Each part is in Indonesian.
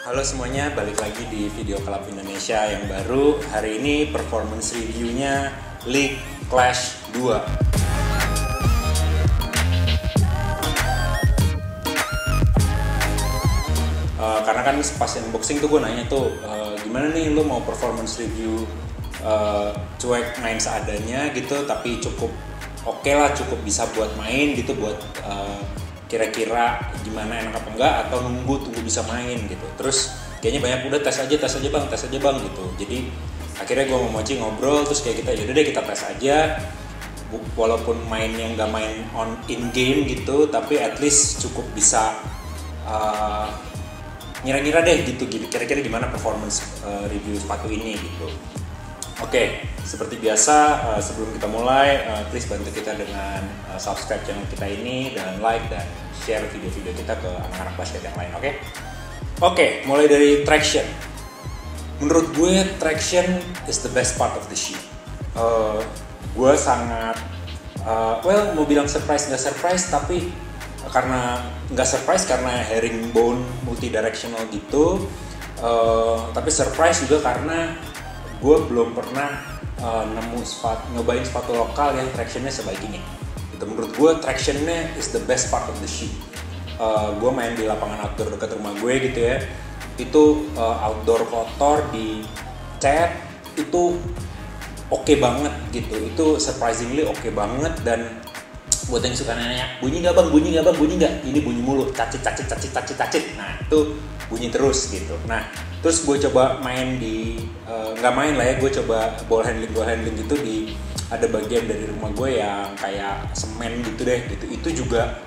Halo semuanya, balik lagi di Video Club Indonesia yang baru. Hari ini performance reviewnya League Clash 2. Karena kan pas unboxing tuh gue nanya tuh, gimana nih lu mau performance review cuek main seadanya gitu, tapi cukup oke lah, cukup bisa buat main gitu, buat kira-kira gimana enak apa enggak, atau tunggu bisa main gitu. Terus kayaknya banyak udah tes aja bang gitu. Jadi akhirnya gue sama Mochi ngobrol, terus kayak kita yaudah deh kita tes aja, walaupun mainnya nggak main on in game gitu, tapi at least cukup bisa ngira-ngira deh gitu kira-kira gimana performance review sepatu ini gitu. Oke, seperti biasa sebelum kita mulai, please bantu kita dengan subscribe channel kita ini dan like dan share video-video kita ke anak-anak basket yang lain, oke? Oke, mulai dari traction. Menurut gue traction is the best part of the shoe. Gue sangat, mau bilang surprise nggak surprise, tapi karena nggak surprise karena herringbone multi-directional gitu, tapi surprise juga karena gue belum pernah nyobain sepatu lokal yang tractionnya sebaik ini. Gitu. Menurut gue tractionnya is the best part of the shoe. Gue main di lapangan outdoor dekat rumah gue gitu ya. Itu outdoor kotor di cat itu oke banget gitu. Itu surprisingly oke banget. Dan buat yang suka nanya, bunyi nggak bang? Ini bunyi mulu, cacit. Nah itu bunyi terus gitu. Nah terus gue coba main di, nggak main lah ya, gue coba ball handling gitu di, ada bagian dari rumah gue yang kayak semen gitu deh gitu. Itu juga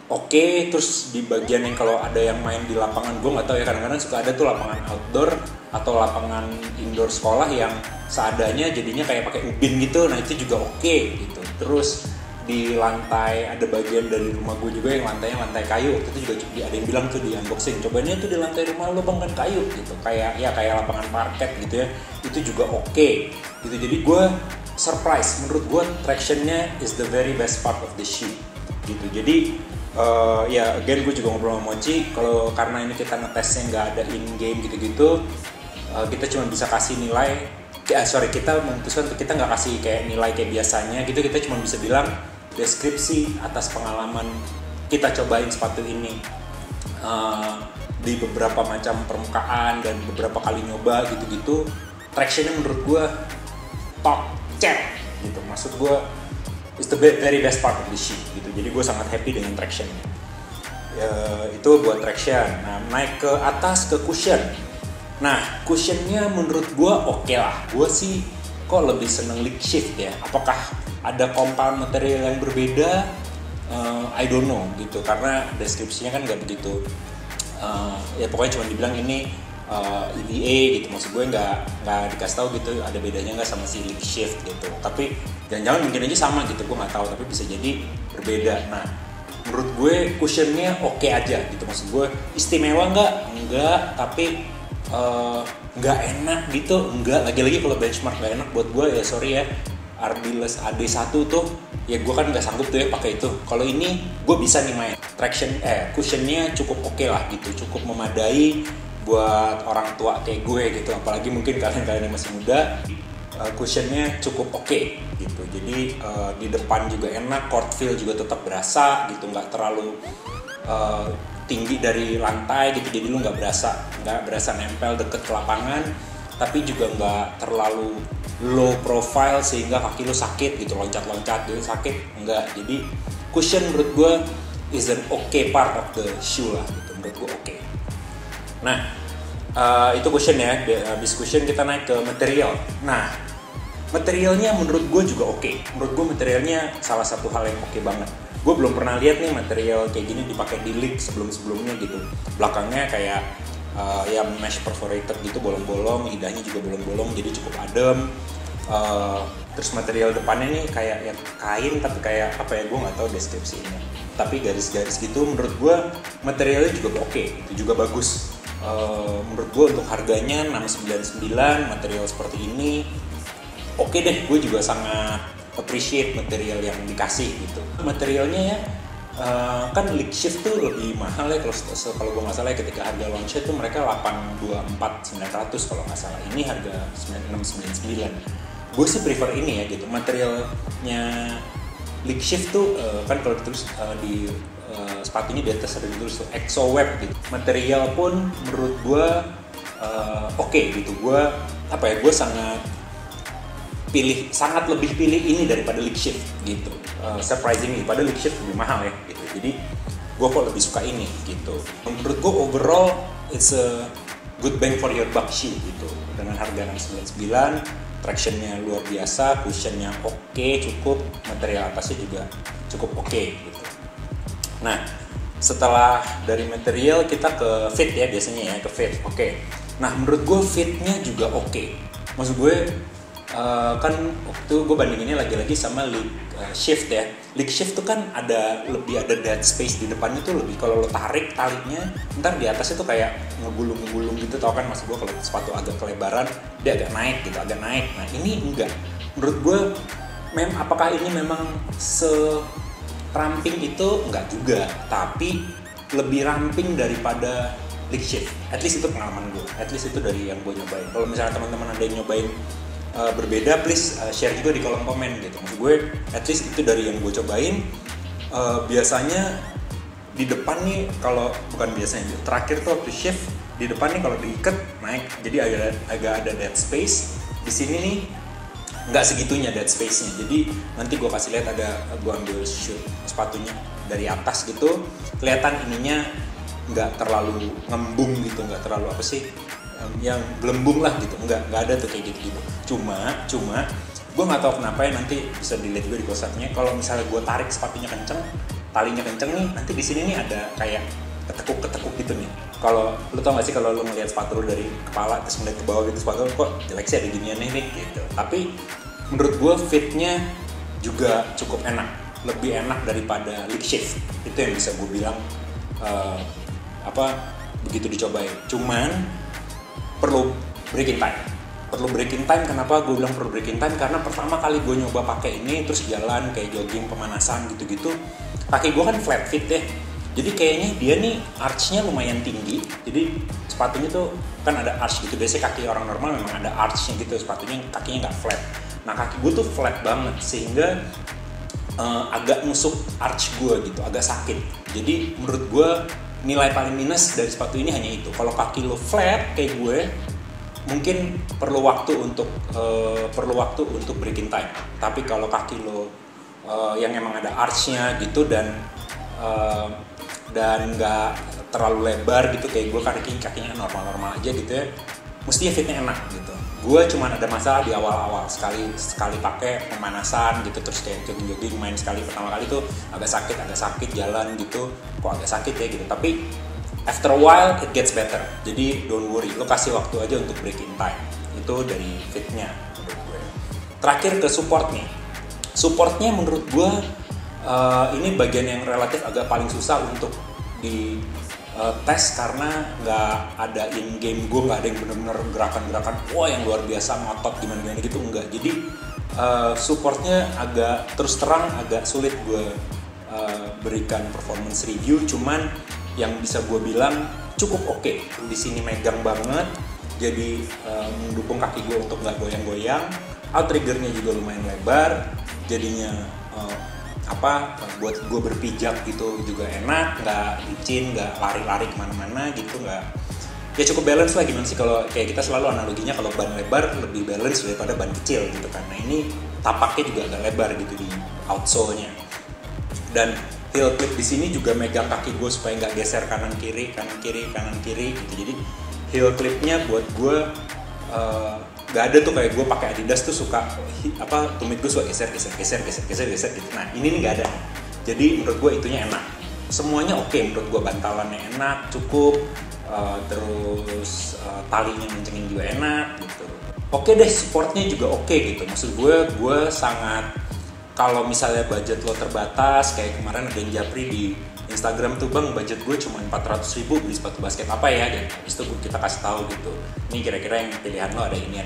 oke. Terus di bagian yang kalau ada yang main di lapangan, gue nggak tahu ya, kadang-kadang suka ada tuh lapangan outdoor atau lapangan indoor sekolah yang seadanya jadinya kayak pakai ubin gitu. Nah itu juga oke gitu. Terus di lantai ada bagian dari rumah gue juga yang lantainya lantai kayu. Itu juga ada yang bilang tuh di unboxing, cobain tuh di lantai rumah lo bang kan kayu gitu, kayak lapangan parket gitu ya. Itu juga oke gitu. Jadi gue surprise, menurut gue tractionnya is the very best part of the shoe gitu. Jadi again gue juga ngobrol sama Mochi, kalau karena ini kita ngetesnya nggak ada in game gitu-gitu, kita cuma bisa kasih nilai. Kita memutuskan untuk kita nggak kasih kayak nilai kayak biasanya gitu. Kita cuma bisa bilang deskripsi atas pengalaman kita cobain sepatu ini di beberapa macam permukaan dan beberapa kali nyoba gitu-gitu. Tractionnya menurut gue top check gitu. Maksud gue it's the very best part of the shoe gitu. Jadi gue sangat happy dengan tractionnya. Itu buat traction. Nah naik ke atas ke cushion. Nah, cushionnya menurut gue oke lah. Gue sih kok lebih seneng League Shift ya. Apakah ada compound material yang berbeda? I don't know gitu. Karena deskripsinya kan nggak begitu. Ya pokoknya cuma dibilang ini EVA gitu. Maksud gue nggak dikasih tahu gitu. Ada bedanya nggak sama si League Shift gitu. Tapi jangan-jangan mungkin aja sama gitu. Gue nggak tahu. Tapi bisa jadi berbeda. Nah, menurut gue cushionnya oke aja gitu. Maksud gue istimewa nggak? Enggak. Tapi nggak enak gitu, enggak. Lagi-lagi kalau benchmark nggak enak buat gue ya sorry ya, Ardiles AD1 tuh ya gue kan nggak sanggup tuh ya pakai itu. Kalau ini gue bisa nih main cushionnya cukup oke lah gitu, cukup memadai buat orang tua kayak gue gitu. Apalagi mungkin kalian yang masih muda, cushionnya cukup oke gitu. Jadi di depan juga enak, court feel juga tetap berasa gitu, nggak terlalu tinggi dari lantai gitu, jadi lu nggak berasa nempel deket ke lapangan, tapi juga nggak terlalu low profile sehingga kaki lu sakit gitu, loncat-loncat gitu sakit, enggak. Jadi cushion menurut gue is an okay part of the shoe lah gitu, menurut gue oke. Nah itu cushion ya. Habis cushion kita naik ke material. Nah materialnya menurut gue juga oke. Menurut gue materialnya salah satu hal yang oke banget. Gue belum pernah lihat nih material kayak gini dipakai di League sebelumnya gitu. Belakangnya kayak ya mesh perforated gitu, bolong-bolong, lidahnya juga bolong-bolong, jadi cukup adem. Terus material depannya nih kayak ya kain, tapi kayak apa ya, gue nggak tahu deskripsinya. Tapi garis-garis gitu menurut gue materialnya juga oke, itu juga bagus. Menurut gue untuk harganya 699 material seperti ini oke deh. Gue juga sangat appreciate material yang dikasih gitu. Materialnya ya Kan League Shift tuh lebih mahal ya kalau gue nggak salah ya, ketika harga launch itu mereka 824.900 kalau nggak salah. Ini harga 9699. Gue sih prefer ini ya gitu. Materialnya League Shift tuh kan kalau ditulis di sepatunya di atas ada ditulis tuh Exo Web gitu. Material pun menurut gue oke gitu. Gue sangat lebih pilih ini daripada League Shift gitu. Surprisingly, pada League Shift lebih mahal ya gitu. Jadi gue kok lebih suka ini gitu. Menurut gue overall it's a good bang for your buck shoe gitu. Dengan harga 699, tractionnya luar biasa, cushionnya oke, cukup, material atasnya juga cukup oke gitu. Nah, setelah dari material kita ke fit ya biasanya ya, ke fit. Oke. Nah, menurut gue fitnya juga oke. Maksud gue kan waktu gue bandinginnya lagi-lagi sama League Shift ya. League Shift tuh kan lebih ada dead space di depannya tuh, lebih kalau lo tarik talinya ntar di atasnya tuh kayak ngegulung-ngegulung gitu, tau kan maksud gue. Kalau sepatu agak kelebaran dia agak naik gitu, agak naik. Nah ini enggak. Menurut gue apakah ini memang ramping itu? Enggak juga, tapi lebih ramping daripada League Shift. At least itu pengalaman gue, at least itu dari yang gue nyobain. Kalau misalnya teman-teman ada yang nyobain berbeda, please share juga di kolom komen gitu. Maksud gue, at least itu dari yang gue cobain. Biasanya di depan nih, kalau bukan biasanya, terakhir tuh waktu shift di depan nih kalau diikat naik, jadi agak ada dead space. Di sini nih nggak segitunya dead space-nya. Jadi nanti gue kasih lihat, gue ambil shoot sepatunya dari atas gitu, kelihatan ininya nggak terlalu ngembung gitu, nggak terlalu yang gelembung lah gitu, nggak ada tuh kayak gitu. Cuma gue nggak tahu kenapa ya, nanti bisa dilihat juga di close-up-nya. Kalau misalnya gue tarik sepatunya kenceng, talinya kenceng nih, nanti di sini nih ada kayak ketekuk gitu nih. Kalau lu tau gak sih, kalau lu ngelihat sepatu lu dari kepala terus ngeliat ke bawah gitu, sepatu lu kok jelek sih ada ginian nih gitu. Tapi menurut gue fitnya juga cukup enak, lebih enak daripada League Shift. Itu yang bisa gue bilang begitu dicobain. Cuman perlu breaking time. Kenapa gue bilang perlu breaking time? Karena pertama kali gue nyoba pakai ini, terus jalan kayak jogging, pemanasan gitu-gitu, kaki gue kan flat fit ya. Jadi kayaknya dia nih archnya lumayan tinggi. Jadi sepatunya tuh kan ada arch gitu. Biasanya kaki orang normal memang ada archnya gitu, sepatunya kakinya nggak flat. Nah kaki gue tuh flat banget, sehingga agak nusuk arch gue gitu, agak sakit. Jadi menurut gue nilai paling minus dari sepatu ini hanya itu. Kalau kaki lo flat kayak gue, mungkin perlu waktu untuk breaking time. Tapi kalau kaki lo yang emang ada archnya gitu dan nggak terlalu lebar gitu kayak gue, kakinya normal aja gitu ya, mestinya fitnya enak gitu. Gue cuman ada masalah di awal-awal, sekali pakai pemanasan gitu, terus kayak jogging main sekali pertama kali tuh agak sakit jalan gitu, kok agak sakit ya gitu. Tapi after a while it gets better, jadi don't worry, lo kasih waktu aja untuk breaking time. Itu dari fitnya menurut gue. Terakhir ke supportnya menurut gue ini bagian yang relatif agak paling susah untuk di tes, karena nggak ada in game, gue nggak ada yang benar-benar gerakan-gerakan yang luar biasa ngotot gimana gitu, enggak. Jadi supportnya terus terang agak sulit gue berikan performance review. Cuman yang bisa gue bilang cukup oke. Di sini megang banget, jadi mendukung kaki gue untuk nggak goyang-goyang. Outriggernya juga lumayan lebar, jadinya buat gue berpijak gitu juga enak, nggak licin, nggak lari-lari kemana-mana gitu, nggak, ya cukup balance lah. Gimana sih kalau kayak kita selalu analoginya kalau ban lebar lebih balance daripada ban kecil gitu kan. Nah ini tapaknya juga agak lebar gitu di outsole-nya, dan heel clip di sini juga megang kaki gue supaya nggak geser kanan kiri gitu. Jadi heel clipnya buat gue gak ada tuh kayak gue pakai Adidas tuh suka tumit gue suka geser gitu. Nah ini nih gak ada. Jadi menurut gue itunya enak. Semuanya oke menurut gue, bantalannya enak, cukup, terus talinya mencengin juga enak gitu. Oke deh, supportnya juga oke gitu. Maksud gue sangat, kalau misalnya budget lo terbatas, kayak kemarin ada yang japri di Instagram tuh, bang budget gue cuma 400.000 beli sepatu basket apa ya, dan habis itu kita kasih tahu gitu, ini kira-kira yang pilihan lo ada ini.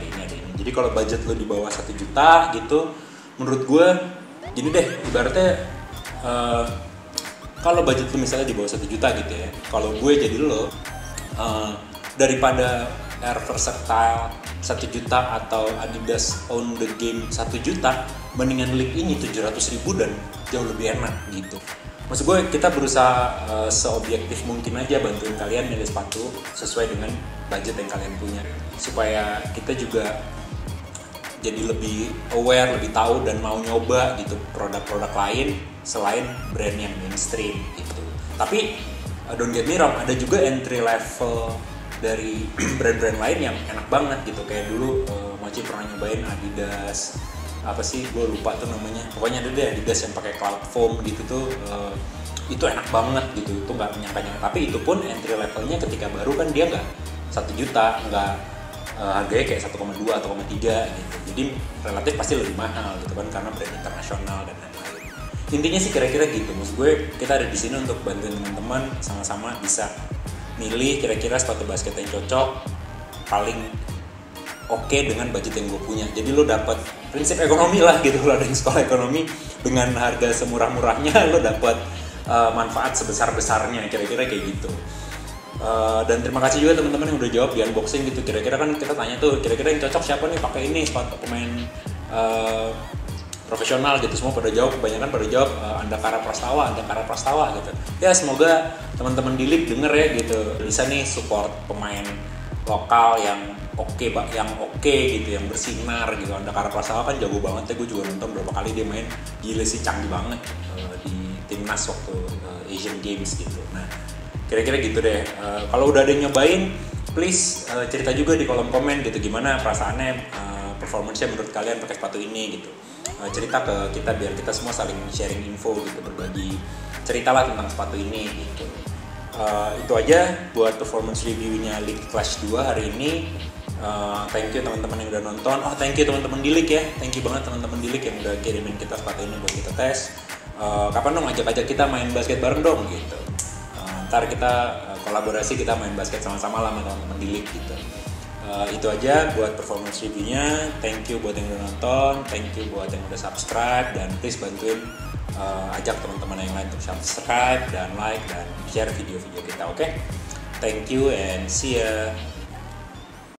Jadi kalau budget lo di bawah 1 juta gitu, menurut gue gini deh, ibaratnya kalau budget lu misalnya di bawah 1 juta gitu ya, kalau gue jadi lo daripada Air Versatile 1 juta atau Adidas Own the Game 1 juta, mendingan league ini 700.000 dan jauh lebih enak gitu. Maksud gue kita berusaha seobjektif mungkin aja bantuin kalian milih sepatu sesuai dengan budget yang kalian punya, supaya kita juga jadi lebih aware, lebih tahu dan mau nyoba gitu produk-produk lain selain brand yang mainstream gitu. Tapi don't get me wrong, ada juga entry level dari brand-brand lain yang enak banget gitu. Kayak dulu Mochi pernah nyobain Adidas, apa sih gue lupa tuh namanya, pokoknya ada deh Adidas yang pakai cloud foam gitu tuh, itu enak banget gitu, itu nggak menyangka-nyangka. Tapi itu pun entry levelnya ketika baru kan dia nggak 1 juta, nggak harganya kayak 1,2 atau 1,3 gitu, jadi relatif pasti lebih mahal gitu kan karena brand internasional dan lain-lain. Intinya sih kira-kira gitu. Maksud gue kita ada di sini untuk bantuin teman-teman sama-sama bisa milih kira-kira sepatu basket yang cocok paling oke dengan budget yang gue punya. Jadi lo dapat prinsip ekonomi lah gitu. Lo ada yang sekolah ekonomi, dengan harga semurah-murahnya lo dapat manfaat sebesar-besarnya, kira-kira kayak gitu. Dan terima kasih juga teman-teman yang udah jawab di unboxing gitu. Kira-kira kan kita tanya tuh, kira-kira yang cocok siapa nih pakai ini sepatu pemain profesional gitu. Semua pada jawab, kebanyakan pada jawab Andakara Prastawa gitu. Ya semoga teman-teman di league denger ya gitu, bisa nih support pemain lokal yang oke gitu, yang bersinar gitu. Andakara Prastawa kan jago banget ya, gue juga nonton berapa kali dia main, gila sih, canggih banget di timnas waktu Asian Games gitu. Nah kira-kira gitu deh. Kalau udah ada yang nyobain, please cerita juga di kolom komen gitu, gimana perasaannya, performance-nya menurut kalian pakai sepatu ini gitu. Cerita ke kita biar kita semua saling sharing info gitu, berbagi cerita lah tentang sepatu ini gitu. Itu aja buat performance reviewnya League Clash 2 hari ini. Thank you teman-teman yang udah nonton. Thank you teman-teman di League ya. Thank you banget teman-teman di League yang udah kirimin kita sepatu ini buat kita tes. Kapan dong ajak-ajak kita main basket bareng dong gitu. Ntar kita kolaborasi, kita main basket sama-sama lah sama teman-teman di League gitu. Itu aja buat performance reviewnya. Thank you buat yang udah nonton, thank you buat yang udah subscribe, dan please bantuin ajak teman-teman yang lain untuk subscribe dan like dan share video-video kita, oke? Thank you and see ya.